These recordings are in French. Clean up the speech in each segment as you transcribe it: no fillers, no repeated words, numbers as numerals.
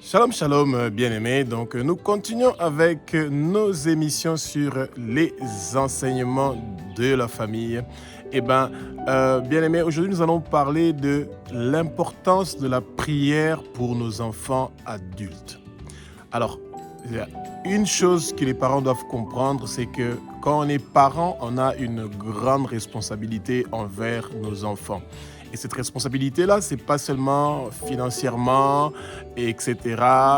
Shalom, shalom, bien-aimés. Donc, nous continuons avec nos émissions sur les enseignements de la famille. Bien-aimés, aujourd'hui, nous allons parler de l'importance de la prière pour nos enfants adultes. Alors, il y a une chose que les parents doivent comprendre, c'est que quand on est parent, on a une grande responsabilité envers nos enfants. Et cette responsabilité-là, c'est pas seulement financièrement, etc.,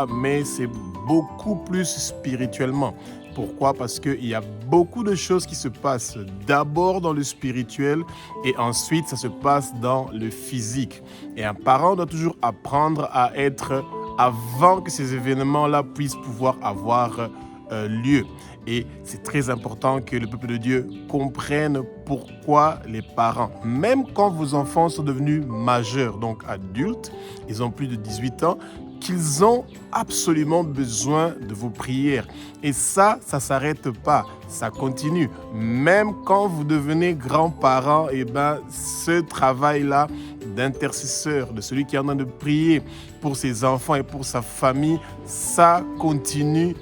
mais c'est beaucoup plus spirituellement. Pourquoi? Parce qu'il y a beaucoup de choses qui se passent d'abord dans le spirituel et ensuite ça se passe dans le physique. Et un parent doit toujours apprendre à être avant que ces événements-là puissent pouvoir avoir lieu. Et c'est très important que le peuple de Dieu comprenne pourquoi les parents, même quand vos enfants sont devenus majeurs, donc adultes, ils ont plus de 18 ans, qu'ils ont absolument besoin de vos prières. Et ça ne s'arrête pas, ça continue. Même quand vous devenez grands-parents, ce travail-là d'intercesseur, de celui qui est en train de prier pour ses enfants et pour sa famille, ça continue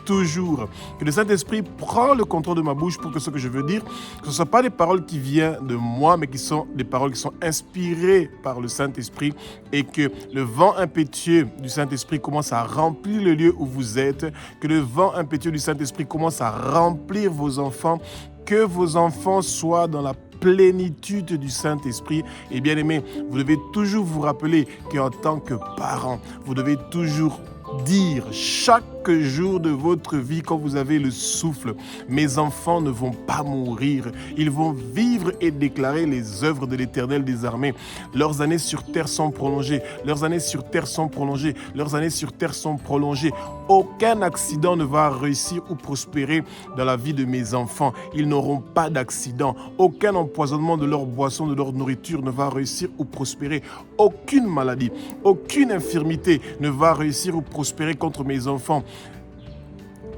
toujours. Que le Saint-Esprit prend le contrôle de ma bouche pour que ce que je veux dire, que ce ne soit pas des paroles qui viennent de moi, mais qui sont des paroles qui sont inspirées par le Saint-Esprit et que le vent impétueux du Saint-Esprit commence à remplir le lieu où vous êtes, que le vent impétueux du Saint-Esprit commence à remplir vos enfants, que vos enfants soient dans la plénitude du Saint-Esprit. Et bien aimé, vous devez toujours vous rappeler qu'en tant que parent, vous devez toujours dire chaque jour de votre vie, quand vous avez le souffle, mes enfants ne vont pas mourir, ils vont vivre et déclarer les œuvres de l'Éternel des armées. Leurs années sur terre sont prolongées, leurs années sur terre sont prolongées, leurs années sur terre sont prolongées. Aucun accident ne va réussir ou prospérer dans la vie de mes enfants. Ils n'auront pas d'accident. Aucun empoisonnement de leur boisson, de leur nourriture ne va réussir ou prospérer. Aucune maladie, aucune infirmité ne va réussir ou prospérer contre mes enfants.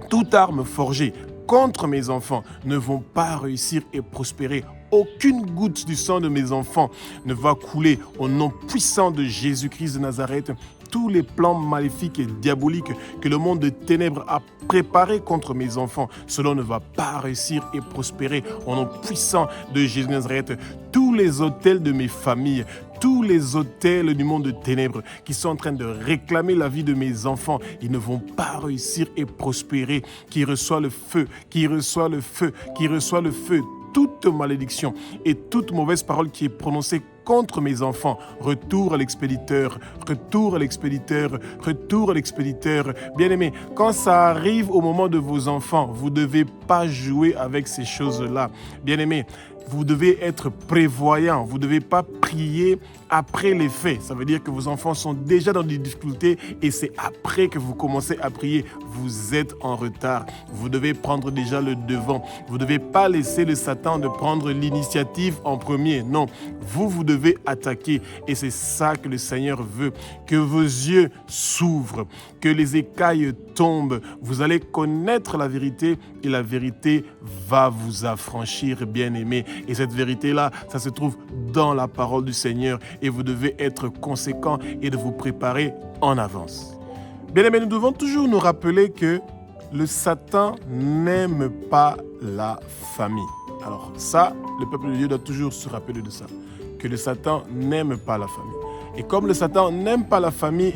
Toute arme forgée contre mes enfants ne vont pas réussir et prospérer. Aucune goutte du sang de mes enfants ne va couler au nom puissant de Jésus-Christ de Nazareth. Tous les plans maléfiques et diaboliques que le monde de ténèbres a préparés contre mes enfants, cela ne va pas réussir et prospérer au nom puissant de Jésus de Nazareth. Tous les autels de mes familles, tous les autels du monde de ténèbres qui sont en train de réclamer la vie de mes enfants, ils ne vont pas réussir et prospérer. Qui reçoit le feu, qui reçoit le feu, qui reçoit le feu. Toute malédiction et toute mauvaise parole qui est prononcée contre mes enfants, retour à l'expéditeur, retour à l'expéditeur, retour à l'expéditeur. Bien-aimés, quand ça arrive au moment de vos enfants, vous ne devez pas jouer avec ces choses-là. Bien-aimés, vous devez être prévoyant, vous ne devez pas prier après les faits. Ça veut dire que vos enfants sont déjà dans des difficultés et c'est après que vous commencez à prier. Vous êtes en retard. Vous devez prendre déjà le devant. Vous ne devez pas laisser le Satan de prendre l'initiative en premier. Non, vous devez attaquer et c'est ça que le Seigneur veut. Que vos yeux s'ouvrent, que les écailles tombent. Vous allez connaître la vérité et la vérité va vous affranchir, bien-aimés. Et cette vérité-là, ça se trouve dans la parole du Seigneur et vous devez être conséquent et de vous préparer en avance. Bien-aimés, nous devons toujours nous rappeler que le Satan n'aime pas la famille. Alors ça, le peuple de Dieu doit toujours se rappeler de ça, que le Satan n'aime pas la famille. Et comme le Satan n'aime pas la famille,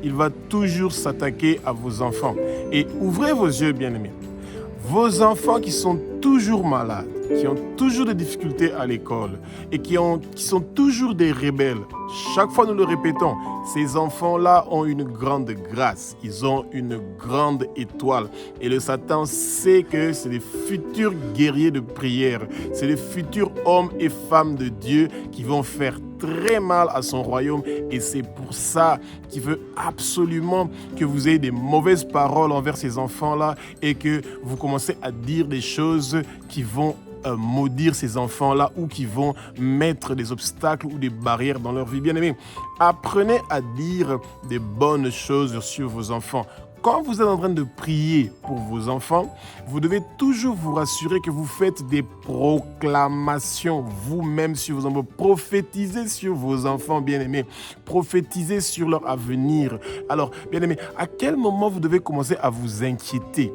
il va toujours s'attaquer à vos enfants. Et ouvrez vos yeux, bien-aimés. Vos enfants qui sont toujours malades, qui ont toujours des difficultés à l'école et qui sont toujours des rebelles, chaque fois nous le répétons, ces enfants-là ont une grande grâce, ils ont une grande étoile. Et le Satan sait que c'est les futurs guerriers de prière, c'est les futurs hommes et femmes de Dieu qui vont faire très mal à son royaume et c'est pour ça qu'il veut absolument que vous ayez des mauvaises paroles envers ces enfants-là et que vous commencez à dire des choses qui vont maudire ces enfants-là ou qui vont mettre des obstacles ou des barrières dans leur vie. Bien-aimés, apprenez à dire des bonnes choses sur vos enfants. quand vous êtes en train de prier pour vos enfants, vous devez toujours vous rassurer que vous faites des proclamations vous-même sur vos enfants. Prophétisez sur vos enfants, bien-aimés. Prophétisez sur leur avenir. Alors, bien-aimés, à quel moment vous devez commencer à vous inquiéter?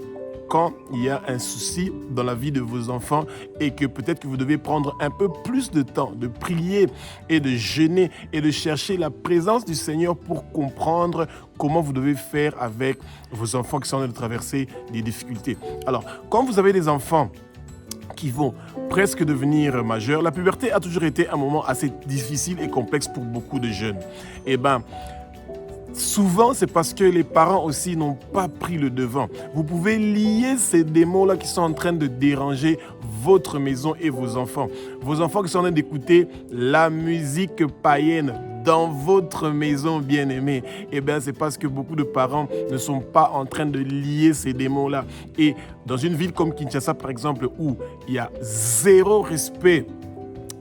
Quand il y a un souci dans la vie de vos enfants et que peut-être que vous devez prendre un peu plus de temps de prier et de jeûner et de chercher la présence du Seigneur pour comprendre comment vous devez faire avec vos enfants qui sont en train de traverser des difficultés. Alors, quand vous avez des enfants qui vont presque devenir majeurs, la puberté a toujours été un moment assez difficile et complexe pour beaucoup de jeunes. Eh bien, souvent, c'est parce que les parents aussi n'ont pas pris le devant. Vous pouvez lier ces démons-là qui sont en train de déranger votre maison et vos enfants. Vos enfants qui sont en train d'écouter la musique païenne dans votre maison bien-aimée. Eh bien, c'est parce que beaucoup de parents ne sont pas en train de lier ces démons-là. Et dans une ville comme Kinshasa, par exemple, où il y a zéro respect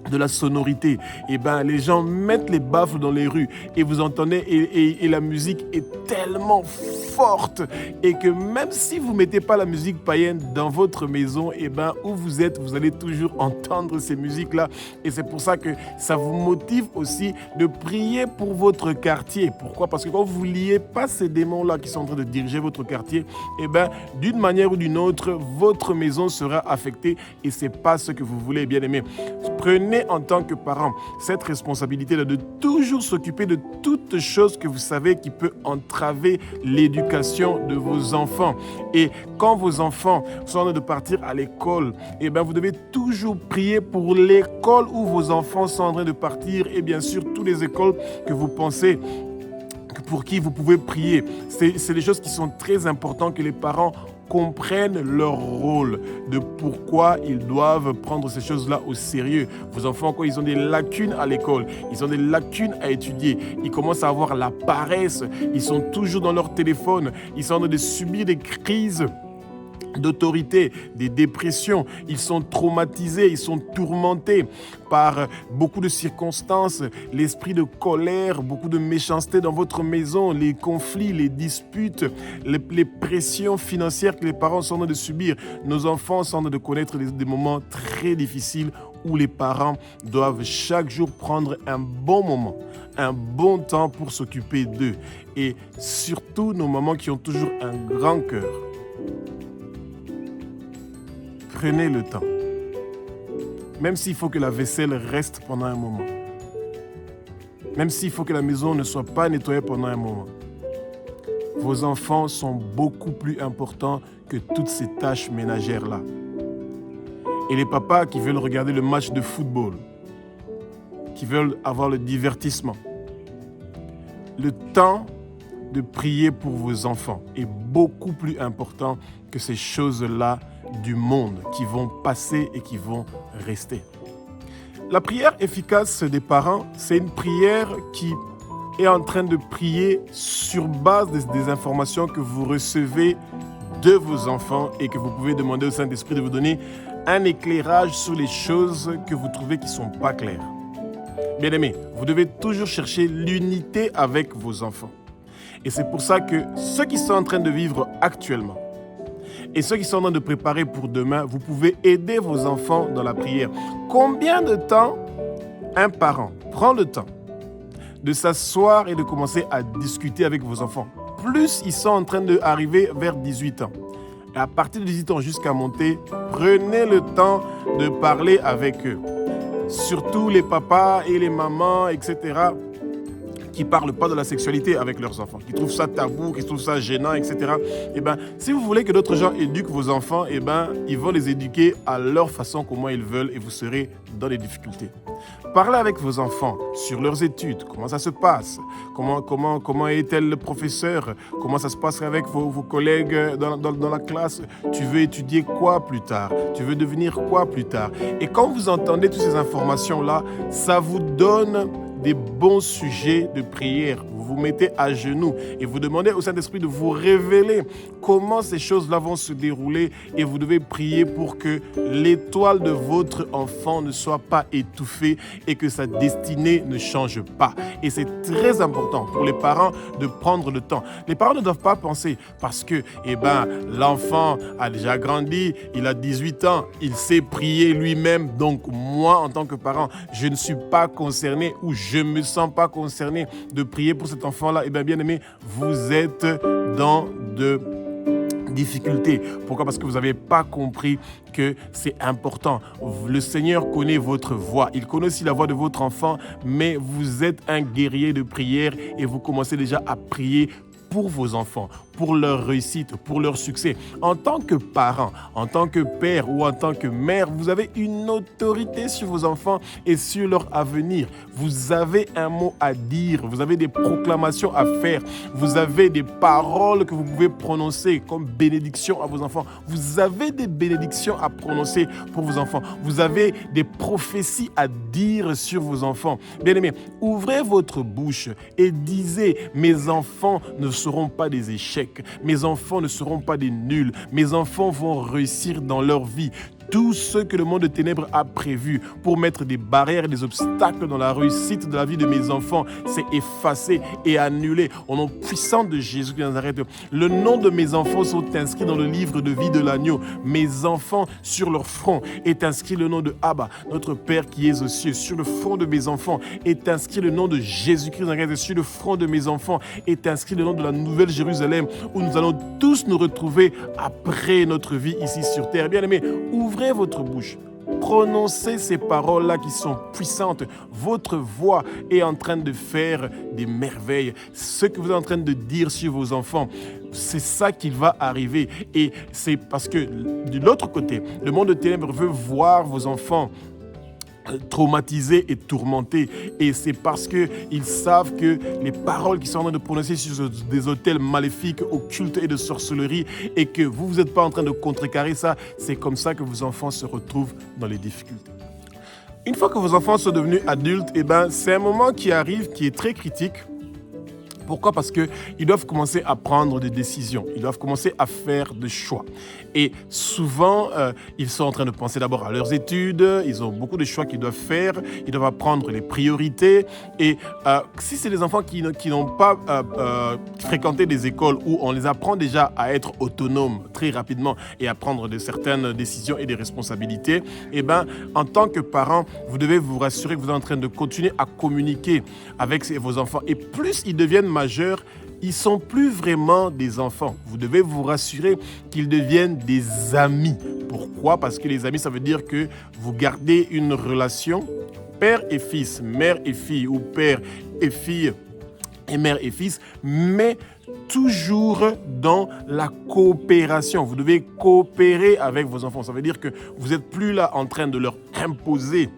de la sonorité, et ben les gens mettent les baffles dans les rues et vous entendez et la musique est tellement forte et que même si vous mettez pas la musique païenne dans votre maison, et ben où vous êtes, vous allez toujours entendre ces musiques là et c'est pour ça que ça vous motive aussi de prier pour votre quartier. Pourquoi? Parce que quand vous liez pas ces démons là qui sont en train de diriger votre quartier, et ben d'une manière ou d'une autre votre maison sera affectée et c'est pas ce que vous voulez, bien aimé. Prenez en tant que parent cette responsabilité de toujours s'occuper de toute chose que vous savez qui peut entraver l'éducation de vos enfants. Et quand vos enfants sont en train de partir à l'école, eh bien vous devez toujours prier pour l'école où vos enfants sont en train de partir et bien sûr toutes les écoles que vous pensez pour qui vous pouvez prier. C'est des choses qui sont très importantes que les parents comprennent leur rôle, de pourquoi ils doivent prendre ces choses-là au sérieux. Vos enfants, quand ils ont des lacunes à l'école, ils ont des lacunes à étudier, ils commencent à avoir la paresse, ils sont toujours dans leur téléphone, ils sont en train de subir des crises d'autorité, des dépressions, ils sont traumatisés, ils sont tourmentés par beaucoup de circonstances, l'esprit de colère, beaucoup de méchanceté dans votre maison, les conflits, les disputes, les pressions financières que les parents sont en train de subir. Nos enfants sont en train de connaître des moments très difficiles où les parents doivent chaque jour prendre un bon moment, un bon temps pour s'occuper d'eux. Et surtout nos mamans qui ont toujours un grand cœur. Prenez le temps, même s'il faut que la vaisselle reste pendant un moment, même s'il faut que la maison ne soit pas nettoyée pendant un moment. Vos enfants sont beaucoup plus importants que toutes ces tâches ménagères-là. Et les papas qui veulent regarder le match de football, qui veulent avoir le divertissement, le temps de prier pour vos enfants est beaucoup plus important que ces choses-là du monde qui vont passer et qui vont rester. La prière efficace des parents, c'est une prière qui est en train de prier sur base des informations que vous recevez de vos enfants et que vous pouvez demander au Saint-Esprit de vous donner un éclairage sur les choses que vous trouvez qui ne sont pas claires. Bien-aimés, vous devez toujours chercher l'unité avec vos enfants. Et c'est pour ça que ceux qui sont en train de vivre actuellement et ceux qui sont en train de préparer pour demain, vous pouvez aider vos enfants dans la prière. Combien de temps un parent prend le temps de s'asseoir et de commencer à discuter avec vos enfants? Plus ils sont en train d'arriver vers 18 ans. Et à partir de 18 ans jusqu'à monter, prenez le temps de parler avec eux. Surtout les papas et les mamans, etc., qui ne parlent pas de la sexualité avec leurs enfants, qui trouvent ça tabou, qui trouvent ça gênant, etc. Eh bien, si vous voulez que d'autres gens éduquent vos enfants, eh bien, ils vont les éduquer à leur façon, comment ils veulent, et vous serez dans les difficultés. Parlez avec vos enfants sur leurs études, comment ça se passe, comment est-elle le professeur, comment ça se passe avec vos collègues dans la classe, tu veux étudier quoi plus tard, tu veux devenir quoi plus tard. Et quand vous entendez toutes ces informations-là, ça vous donne des bons sujets de prière. Vous vous mettez à genoux et vous demandez au Saint-Esprit de vous révéler comment ces choses-là vont se dérouler et vous devez prier pour que l'étoile de votre enfant ne soit pas étouffée et que sa destinée ne change pas. Et c'est très important pour les parents de prendre le temps. Les parents ne doivent pas penser parce que l'enfant a déjà grandi, il a 18 ans, il sait prier lui-même, donc moi en tant que parent, je ne suis pas concerné ou je ne me sens pas concerné de prier pour cet enfant-là. Bien aimé, vous êtes dans de difficultés. Pourquoi? Parce que vous n'avez pas compris que c'est important. Le Seigneur connaît votre voix. Il connaît aussi la voix de votre enfant, mais vous êtes un guerrier de prière et vous commencez déjà à prier pour vos enfants, pour leur réussite, pour leur succès. En tant que parent, en tant que père ou en tant que mère, vous avez une autorité sur vos enfants et sur leur avenir. Vous avez un mot à dire, vous avez des proclamations à faire, vous avez des paroles que vous pouvez prononcer comme bénédiction à vos enfants. Vous avez des bénédictions à prononcer pour vos enfants. Vous avez des prophéties à dire sur vos enfants. Bien-aimés, ouvrez votre bouche et disez, mes enfants ne seront pas des échecs. Mes enfants ne seront pas des nuls. Mes enfants vont réussir dans leur vie. Tout ce que le monde de ténèbres a prévu pour mettre des barrières et des obstacles dans la réussite de la vie de mes enfants, c'est effacé et annulé au nom puissant de Jésus de Nazareth. Le nom de mes enfants sont inscrits dans le livre de vie de l'agneau. Mes enfants, sur leur front est inscrit le nom de Abba, notre Père qui est aux cieux. Sur le front de mes enfants est inscrit le nom de Jésus-Christ de Nazareth. Sur le front de mes enfants est inscrit le nom de la Nouvelle Jérusalem où nous allons tous nous retrouver après notre vie ici sur terre. Bien-aimés, ouvrez votre bouche, prononcez ces paroles-là qui sont puissantes. Votre voix est en train de faire des merveilles. Ce que vous êtes en train de dire sur vos enfants, c'est ça qui va arriver. Et c'est parce que de l'autre côté, le monde de ténèbres veut voir vos enfants traumatisés et tourmentés. Et c'est parce qu'ils savent que les paroles qui sont en train de prononcer sur des autels maléfiques, occultes et de sorcellerie, et que vous n'êtes pas en train de contrecarrer ça, c'est comme ça que vos enfants se retrouvent dans les difficultés. Une fois que vos enfants sont devenus adultes, c'est un moment qui arrive qui est très critique. Pourquoi? Parce qu'ils doivent commencer à prendre des décisions. Ils doivent commencer à faire des choix. Et souvent, ils sont en train de penser d'abord à leurs études. Ils ont beaucoup de choix qu'ils doivent faire. Ils doivent apprendre les priorités. Et si c'est des enfants qui n'ont pas fréquenté des écoles où on les apprend déjà à être autonomes très rapidement et à prendre de certaines décisions et des responsabilités, en tant que parent, vous devez vous rassurer que vous êtes en train de continuer à communiquer avec vos enfants. Et plus ils deviennent majeurs, ils ne sont plus vraiment des enfants. Vous devez vous rassurer qu'ils deviennent des amis. Pourquoi? Parce que les amis, ça veut dire que vous gardez une relation père et fils, mère et fille, ou père et fille et mère et fils, mais toujours dans la coopération. Vous devez coopérer avec vos enfants. Ça veut dire que vous n'êtes plus là en train de leur imposer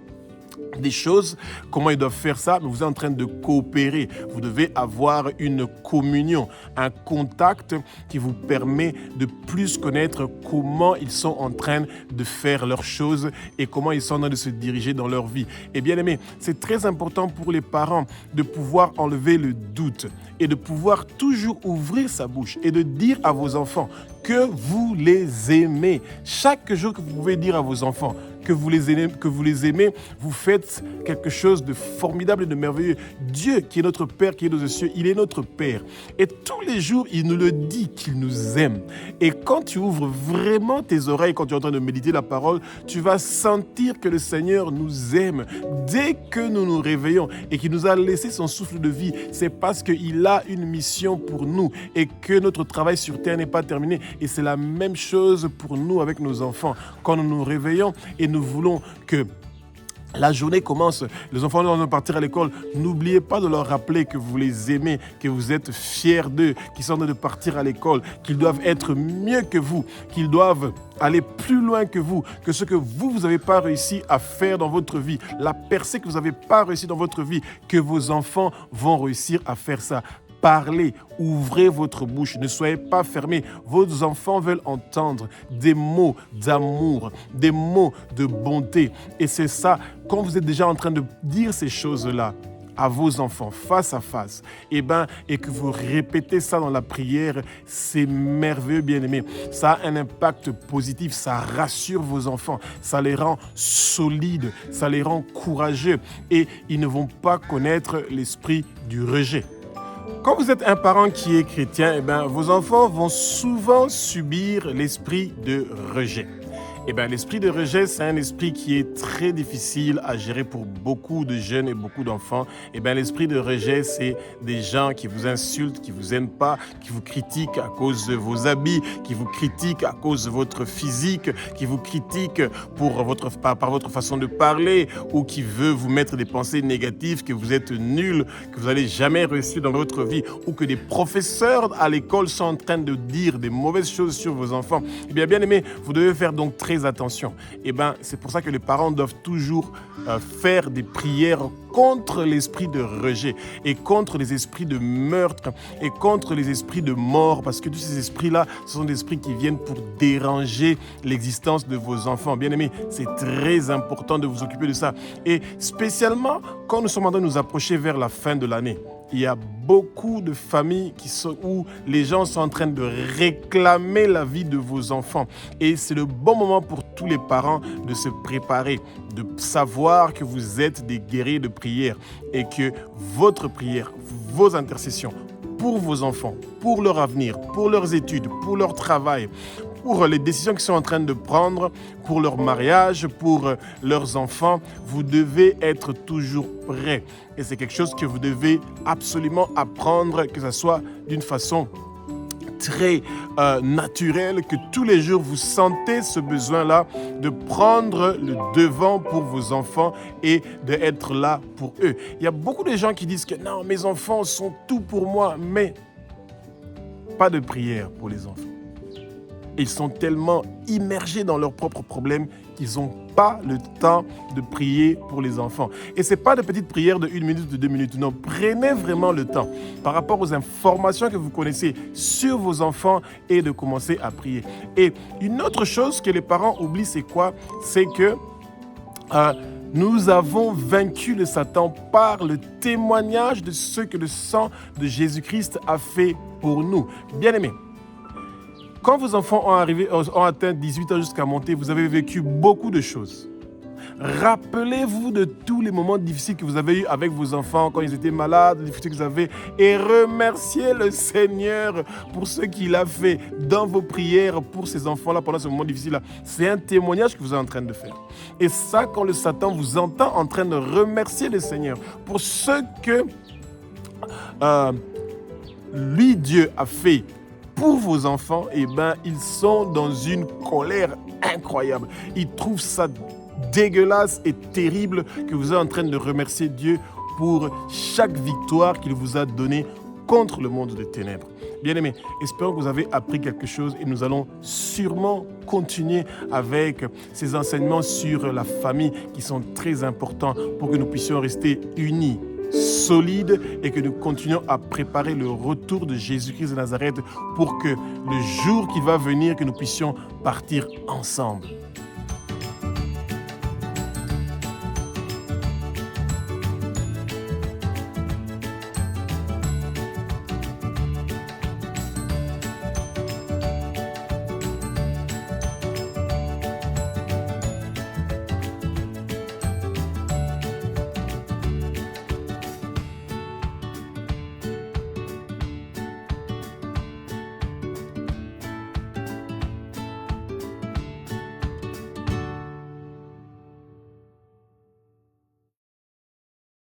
des choses, comment ils doivent faire ça, mais vous êtes en train de coopérer. Vous devez avoir une communion, un contact qui vous permet de plus connaître comment ils sont en train de faire leurs choses et comment ils sont en train de se diriger dans leur vie. Et bien aimé, c'est très important pour les parents de pouvoir enlever le doute et de pouvoir toujours ouvrir sa bouche et de dire à vos enfants que vous les aimez. Chaque jour que vous pouvez dire à vos enfants que vous les aimez, vous faites quelque chose de formidable et de merveilleux. Dieu, qui est notre Père, qui est aux cieux, il est notre Père. Et tous les jours, il nous le dit qu'il nous aime. Et quand tu ouvres vraiment tes oreilles, quand tu es en train de méditer la parole, tu vas sentir que le Seigneur nous aime. Dès que nous nous réveillons et qu'il nous a laissé son souffle de vie, c'est parce qu'il a une mission pour nous et que notre travail sur terre n'est pas terminé. Et c'est la même chose pour nous avec nos enfants. Quand nous nous réveillons et nous voulons que la journée commence, les enfants doivent partir à l'école. N'oubliez pas de leur rappeler que vous les aimez, que vous êtes fiers d'eux, qu'ils sont en train de partir à l'école, qu'ils doivent être mieux que vous, qu'ils doivent aller plus loin que vous, que ce que vous n'avez pas réussi à faire dans votre vie, la percée que vous n'avez pas réussi dans votre vie, que vos enfants vont réussir à faire ça. Parlez, ouvrez votre bouche, ne soyez pas fermés. Vos enfants veulent entendre des mots d'amour, des mots de bonté. Et c'est ça, quand vous êtes déjà en train de dire ces choses-là à vos enfants face à face, et que vous répétez ça dans la prière, c'est merveilleux, bien-aimés. Ça a un impact positif, ça rassure vos enfants, ça les rend solides, ça les rend courageux et ils ne vont pas connaître l'esprit du rejet. Quand vous êtes un parent qui est chrétien, vos enfants vont souvent subir l'esprit de rejet. L'esprit de rejet, c'est un esprit qui est très difficile à gérer pour beaucoup de jeunes et beaucoup d'enfants. L'esprit de rejet, c'est des gens qui vous insultent, qui vous aiment pas, qui vous critiquent à cause de vos habits, qui vous critiquent à cause de votre physique, qui vous critiquent par votre façon de parler ou qui veut vous mettre des pensées négatives, que vous êtes nul, que vous n'allez jamais réussir dans votre vie ou que des professeurs à l'école sont en train de dire des mauvaises choses sur vos enfants. Bien aimé, vous devez faire donc très attention. C'est pour ça que les parents doivent toujours faire des prières contre l'esprit de rejet et contre les esprits de meurtre et contre les esprits de mort, parce que tous ces esprits-là, ce sont des esprits qui viennent pour déranger l'existence de vos enfants. Bien aimés, c'est très important de vous occuper de ça. Et spécialement quand nous sommes en train de nous approcher vers la fin de l'année. Il y a beaucoup de familles où les gens sont en train de réclamer la vie de vos enfants. Et c'est le bon moment pour tous les parents de se préparer, de savoir que vous êtes des guerriers de prière et que votre prière, vos intercessions pour vos enfants, pour leur avenir, pour leurs études, pour leur travail, pour les décisions qu'ils sont en train de prendre, pour leur mariage, pour leurs enfants, vous devez être toujours prêts. Et c'est quelque chose que vous devez absolument apprendre, que ce soit d'une façon très naturelle, que tous les jours vous sentez ce besoin-là de prendre le devant pour vos enfants et d'être là pour eux. Il y a beaucoup de gens qui disent que non, mes enfants sont tout pour moi, mais pas de prière pour les enfants. Ils sont tellement immergés dans leurs propres problèmes qu'ils n'ont pas le temps de prier pour les enfants. Et ce n'est pas de petites prières de 1 minute, de 2 minutes. Non, prenez vraiment le temps par rapport aux informations que vous connaissez sur vos enfants et de commencer à prier. Et une autre chose que les parents oublient, c'est quoi? C'est que nous avons vaincu le Satan par le témoignage de ce que le sang de Jésus-Christ a fait pour nous. Bien-aimés, quand vos enfants ont atteint 18 ans jusqu'à monter, vous avez vécu beaucoup de choses. Rappelez-vous de tous les moments difficiles que vous avez eus avec vos enfants, quand ils étaient malades, les difficultés que vous avez, et remerciez le Seigneur pour ce qu'il a fait dans vos prières pour ces enfants-là pendant ce moment difficile-là. C'est un témoignage que vous êtes en train de faire. Et ça, quand le Satan vous entend en train de remercier le Seigneur pour ce que lui, Dieu, a fait pour vos enfants, ils sont dans une colère incroyable. Ils trouvent ça dégueulasse et terrible que vous êtes en train de remercier Dieu pour chaque victoire qu'il vous a donnée contre le monde des ténèbres. Bien-aimés, espérons que vous avez appris quelque chose et nous allons sûrement continuer avec ces enseignements sur la famille qui sont très importants pour que nous puissions rester unis, solide et que nous continuions à préparer le retour de Jésus-Christ de Nazareth pour que le jour qui va venir, que nous puissions partir ensemble.